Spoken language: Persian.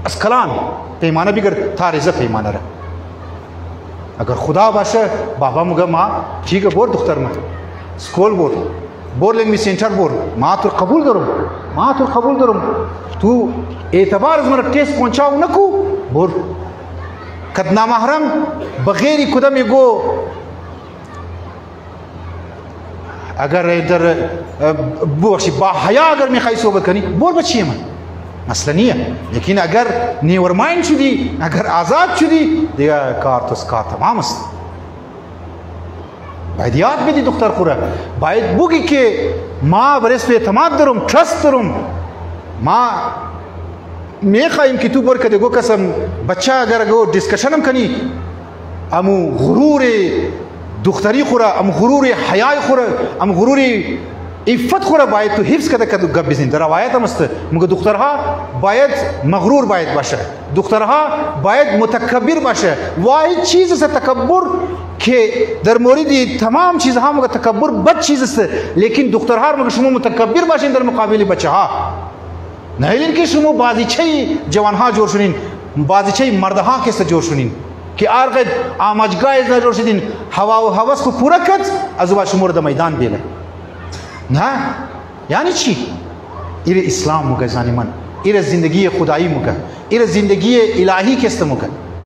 اسکلان پیمانه بگر تا رزه پیمانه را اگر خدا باشه بابا مگه ما ठीक है बोर دختر ما school bore लेंगे सेंटर बोर माँ तो कबूल करूँ तू एतबार मरा टेस्ट पहुँचाओ न को बोर कदना महरम बगैर कुदम गो अगर इधर बाहया अगर मैं खाई सोबत करनी बोर बच्ची है मैं मसला नहीं है लेकिन अगर न्यूअर माइंड शुदी अगर आज़ाद शुदी दिया कार तो उसका तमाम باید یاد بدی دختر خوره باید بگی که ما برس به اعتماد دارم ترست دارم ما میخوایم که تو بر کده گو قسم بچه اگر گو دیسکشنم کنی امو غرور دختری خوره امو غرور حیای خوره امو غرور عفت خوره باید تو حفظ کده کده گپ بزنی در روایت هم است مگه دخترها باید مغرور باید باشه دخترها باید متکبر باشه واحد چیز است تکبر که در مورد تمام چیزها مگه تکبر بد چیز است لیکن دخترها مگه شما متکبر باشین در مقابل بچه ها نه اینکه شما بازیچه جوانها جور شدین بازیچه مردها کیسه جور شدین که ارقد آماجگاه از جور شدین هوا و هوس کو پورا کد از بعد شما در میدان بیله نه یعنی چی ایره اسلام مگه زانی من ایره زندگی خدایی مگه ایره زندگی الهی کیسه مگه